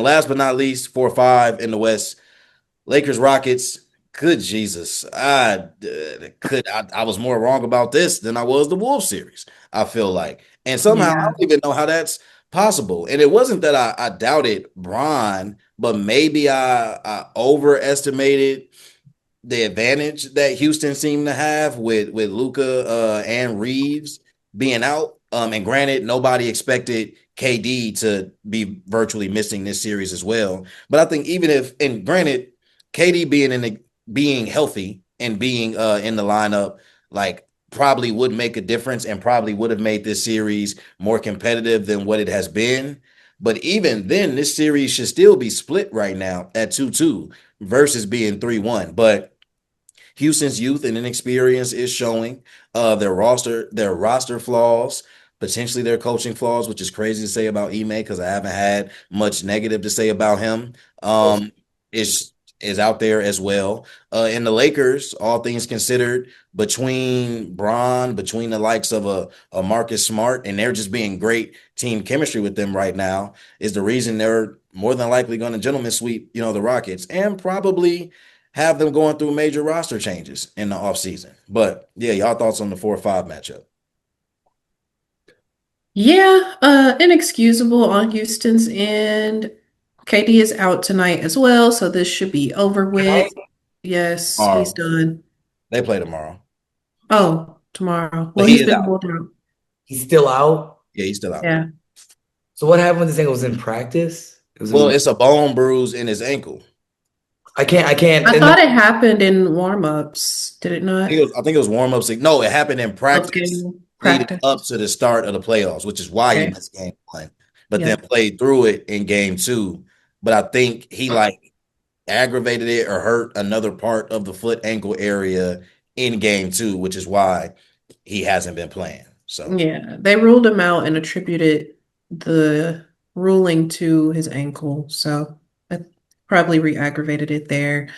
last but not least, 4-5 in the West, Lakers Rockets. Good Jesus, I was more wrong about this than I was the Wolves series. I feel like, and somehow I Yeah. don't even know how that's possible. And it wasn't that I doubted Bron, but maybe I overestimated the advantage that Houston seemed to have with Luka and Reeves being out. And granted, nobody expected KD to be virtually missing this series as well. But I think even if, and granted, KD being healthy and being in the lineup, like probably would make a difference and probably would have made this series more competitive than what it has been. But even then, this series should still be split right now at 2-2 versus being 3-1. But Houston's youth and inexperience is showing their roster flaws, potentially their coaching flaws, which is crazy to say about Ime because I haven't had much negative to say about him. Is is out there as well. In the Lakers, all things considered, between the likes of a Marcus Smart, and they're just being great team chemistry with them right now, is the reason they're more than likely going to gentleman sweep, the Rockets, and probably have them going through major roster changes in the offseason. But yeah, y'all thoughts on the 4-5 matchup? Yeah, inexcusable on Houston's end. KD is out tonight as well, so this should be over with. Tonight? Yes, he's Tomorrow. done. They play tomorrow. Oh, tomorrow. But Well, he he's is been out. ruled out. He's still out. Yeah, he's still out. Yeah. So what happened when this thing was in practice? It was Well, in, it's a bone bruise in his ankle. I can't. I And thought it happened in warm-ups. Did it I not? think it was warm-ups. No, it happened in practice Okay. leading Practice. up to the start of the playoffs, which is why he Okay. missed game one, but then Yep. played through it in game two. But I think he like aggravated it or hurt another part of the foot ankle area in game two, which is why he hasn't been playing. So Yeah. They ruled him out and attributed the ruling to his ankle. So I probably re-aggravated it there.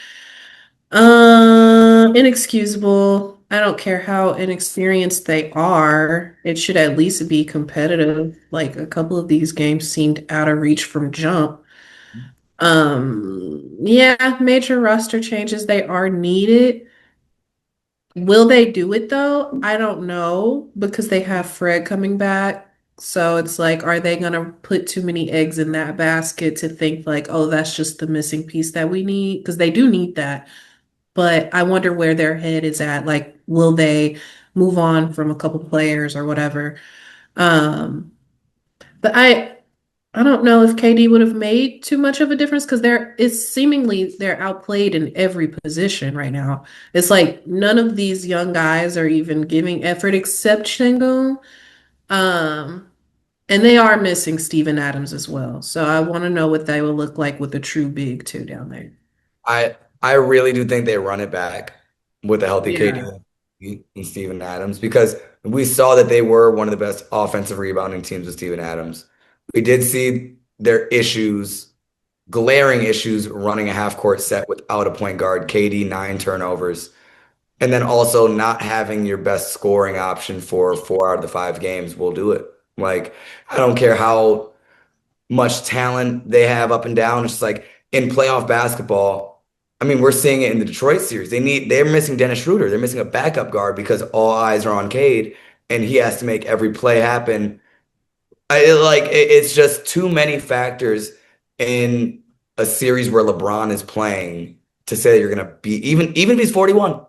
Inexcusable. I don't care how inexperienced they are. It should at least be competitive. Like a couple of these games seemed out of reach from jump. Yeah, major roster changes, they are needed. Will they do it though? I don't know because they have Fred coming back. So it's like, are they gonna put too many eggs in that basket to think like, oh, that's just the missing piece that we need? Because they do need that. But I wonder where their head is at. Like, will they move on from a couple players or whatever? Um, but I don't know if KD would have made too much of a difference because they're outplayed in every position right now. It's like none of these young guys are even giving effort except Şengün. Um, and they are missing Steven Adams as well. So I want to know what they will look like with a true big two down there. I really do think they run it back with a healthy Yeah. KD and Steven Adams because we saw that they were one of the best offensive rebounding teams with Steven Adams. We did see their issues, glaring issues, running a half court set without a point guard. KD 9 turnovers, and then also not having your best scoring option for 4 out of the 5 games will do it. Like I don't care how much talent they have up and down. It's just like in playoff basketball. I mean, we're seeing it in the Detroit series. They're missing Dennis Schroeder. They're missing a backup guard because all eyes are on Cade, and he has to make every play happen. It's just too many factors in a series where LeBron is playing to say that you're gonna be even if he's 41.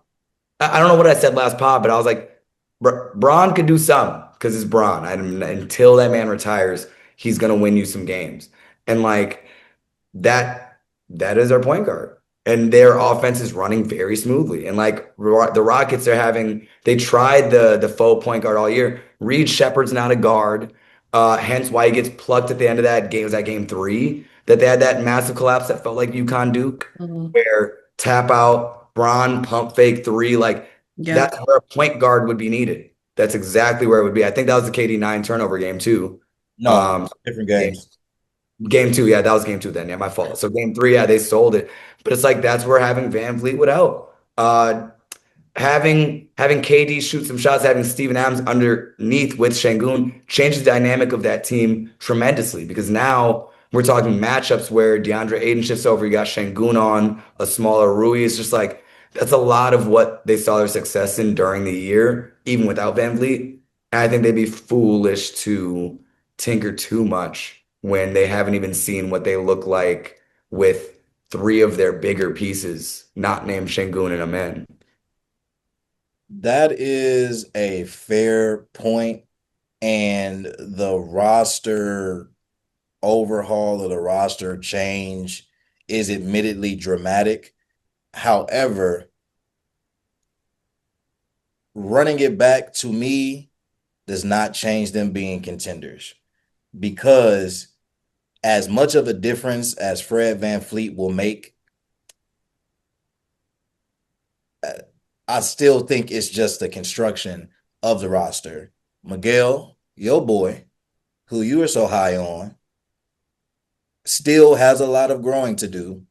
I don't know what I said last pod, but I was like, Braun could do some because it's Braun. And until that man retires, he's gonna win you some games. And like that is our point guard. And their offense is running very smoothly. And like the Rockets they tried the faux point guard all year. Reed Shepard's not a guard. Hence why he gets plucked at the end of that game. Was that game three? That they had that massive collapse that felt like UConn Duke, Mhm. where tap out, Braun, pump fake three. Like Yeah. that's where a point guard would be needed. That's exactly where it would be. I think that was the KD 9 turnover game too. no, Um, different game, games. game two, yeah, that was game two then. Yeah, my fault. So game three, yeah, they sold it. But it's like that's where having Van Fleetwood out. Having KD shoot some shots, having Steven Adams underneath with Şengün changes the dynamic of that team tremendously because now We're talking matchups where DeAndre Ayton shifts over, you got Şengün on, a smaller Rui. It's just like that's a lot of what they saw their success in during the year, even without Van Vliet. And I think they'd be foolish to tinker too much when they haven't even seen what they look like with three of their bigger pieces, not named Şengün and Amen. That is a fair point, and the roster overhaul or the roster change is admittedly dramatic. However, running it back to me does not change them being contenders, because as much of a difference as Fred VanVleet will make, I still think it's just the construction of the roster. Miguel, your boy, who you are so high on, still has a lot of growing to do.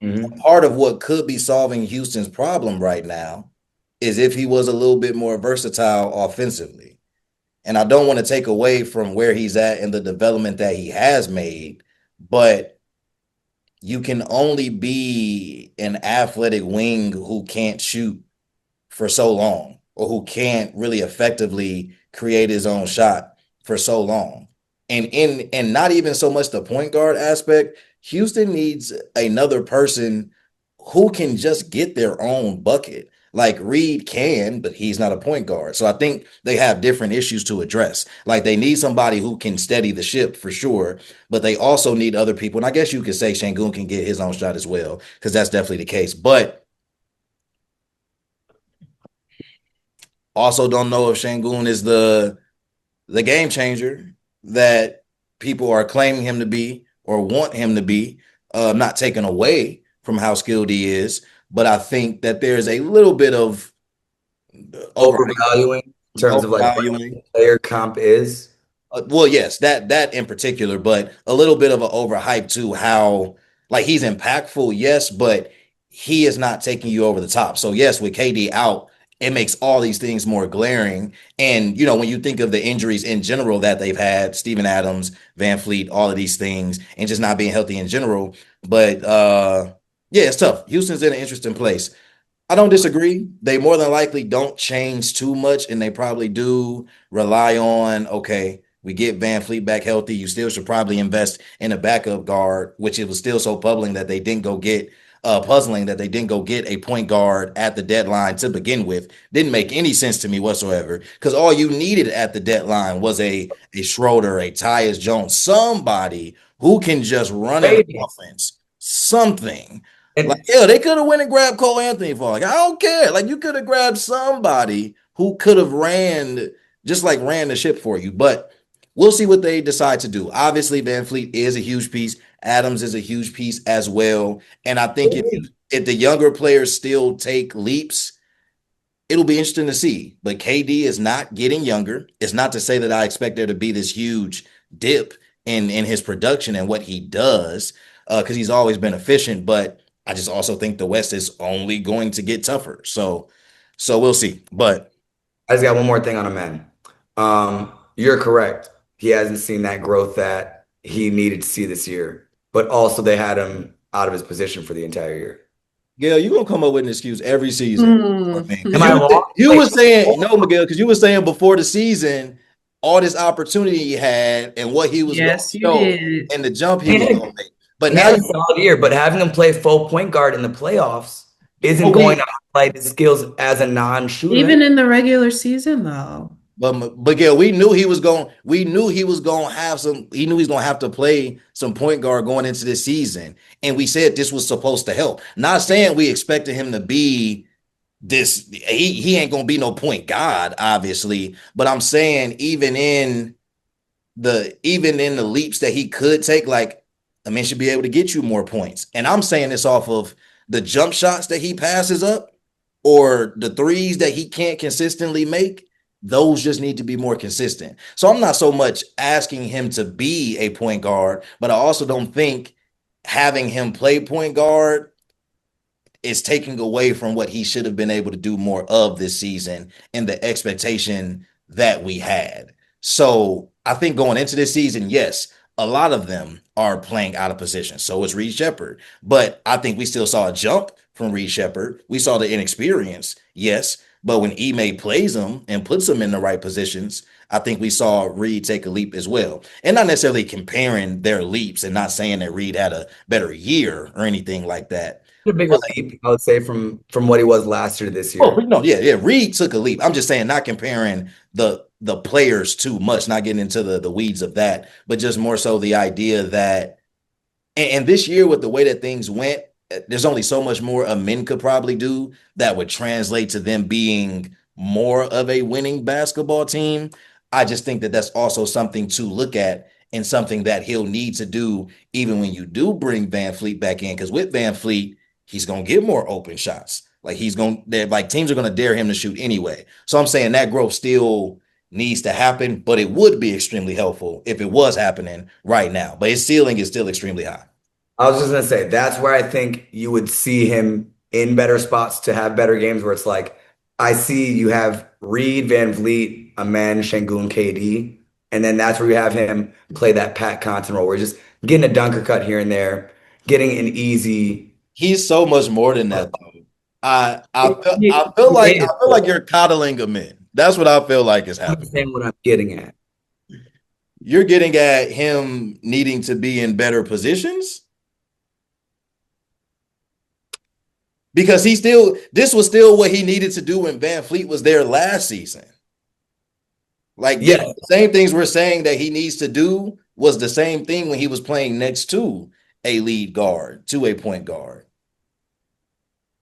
Mm-hmm. Part of what could be solving Houston's problem right now is if he was a little bit more versatile offensively. And I don't want to take away from where he's at and the development that he has made, but you can only be an athletic wing who can't shoot for so long, or who can't really effectively create his own shot for so long. And not even so much the point guard aspect. Houston needs another person who can just get their own bucket. Like Reed can, but he's not a point guard. So I think they have different issues to address. Like they need somebody who can steady the ship for sure, but they also need other people. And I guess you could say Şengün can get his own shot as well, because that's definitely the case. But also don't know if Şengün is the game changer that people are claiming him to be or want him to be. Not taken away from how skilled he is, but I think that there's a little bit of Overvaluing in terms of like what overvaluing. player comp is. Well, yes, that in particular, but a little bit of an overhype too. How like he's impactful, yes, but he is not taking you over the top. So yes, with KD out, it makes all these things more glaring. And you know, when you think of the injuries in general that they've had, Steven Adams, Van Fleet, all of these things, and just not being healthy in general. But yeah, it's tough. Houston's in an interesting place. I don't disagree. They more than likely don't change too much, and they probably do rely on, okay, we get Van Fleet back healthy. You still should probably invest in a backup guard, which it was still so puzzling that they didn't go get a point guard at the deadline to begin with. Didn't make any sense to me whatsoever, because all you needed at the deadline was a Schroeder, a Tyus Jones, somebody who can just run an offense, something. Like, yeah, they could have went and grabbed Cole Anthony for, like, I don't care. Like, you could have grabbed somebody who could have ran the ship for you. But we'll see what they decide to do. Obviously, Van Fleet is a huge piece. Adams is a huge piece as well. And I think if the younger players still take leaps, it'll be interesting to see. But KD is not getting younger. It's not to say that I expect there to be this huge dip in his production and what he does, because he's always been efficient. But I just also think the West is only going to get tougher. So we'll see. But I just got one more thing on Amen. You're correct. He hasn't seen that growth that he needed to see this year, but also they had him out of his position for the entire year. Gail, you're going to come up with an excuse every season. Am I wrong? You were saying, no, Miguel, because you were saying before the season, all this opportunity he had and what he was going to show and the jump he was going to make. But now a solid year, but having him play full point guard in the playoffs isn't going to highlight his skills as a non-shooter. Even in the regular season, though. But Gail, we knew he was going to have to play some point guard going into this season. And we said this was supposed to help. Not saying we expected him to be this, he ain't going to be no point guard, obviously. But I'm saying even in the leaps that he could take, like, I mean, should be able to get you more points. And I'm saying this off of the jump shots that he passes up or the threes that he can't consistently make. Those just need to be more consistent. So I'm not so much asking him to be a point guard, but I also don't think having him play point guard is taking away from what he should have been able to do more of this season and the expectation that we had. So I think going into this season, yes, a lot of them are playing out of position. So is Reed Shepard. But I think we still saw a jump from Reed Shepard. We saw the inexperience, yes. But when Ime plays him and puts him in the right positions, I think we saw Reed take a leap as well. And not necessarily comparing their leaps and not saying that Reed had a better year or anything like that. A bigger leap, I would say, from what he was last year to this year. Oh, no, yeah. Reed took a leap. I'm just saying, not comparing the players too much, not getting into the weeds of that, but just more so the idea that, and this year with the way that things went, there's only so much more a men could probably do that would translate to them being more of a winning basketball team. I just think that that's also something to look at and something that he'll need to do even when you do bring Van Fleet back in. Because with Van Fleet, he's going to get more open shots. Like teams are going to dare him to shoot anyway. So I'm saying that growth still needs to happen, but it would be extremely helpful if it was happening right now. But his ceiling is still extremely high. I was just going to say, that's where I think you would see him in better spots to have better games where it's like, I see you have Reed, Van Vliet, Amen, Şengün, KD, and then that's where you have him play that Pat Connaughton role where he's just getting a dunker cut here and there, getting an easy. He's so much more than that, though. I feel like you're coddling Amen. That's what I feel like is happening. Understand what I'm getting at. You're getting at him needing to be in better positions? Because this was still what he needed to do when Van Fleet was there last season. Like, yeah, the same things we're saying that he needs to do was the same thing when he was playing next to a lead guard, to a point guard.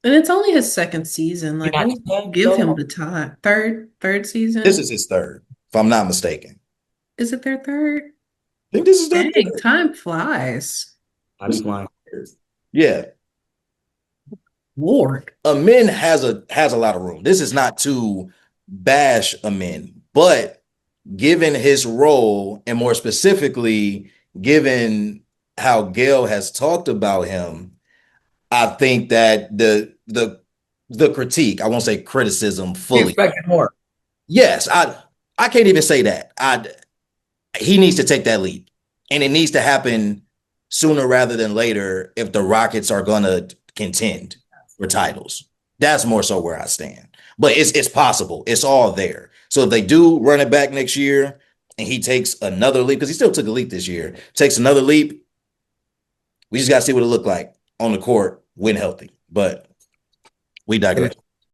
And it's only his second season. Like, we'll give him the time. Third season? This is his third, if I'm not mistaken. Is it their third? I think this is their third. Time flies. I'm just lying. Yeah. Lord. Amen has a lot of room. This is not to bash Amen, but given his role, and more specifically, given how Gail has talked about him, I think that the critique, I won't say criticism fully. You expected more. Yes, I can't even say that. He needs to take that leap, and it needs to happen sooner rather than later if the Rockets are going to contend for titles. That's more so where I stand. But it's possible. It's all there. So if they do run it back next year and he takes another leap, because he still took a leap this year, takes another leap, we just got to see what it looked like on the court when healthy. But we digress.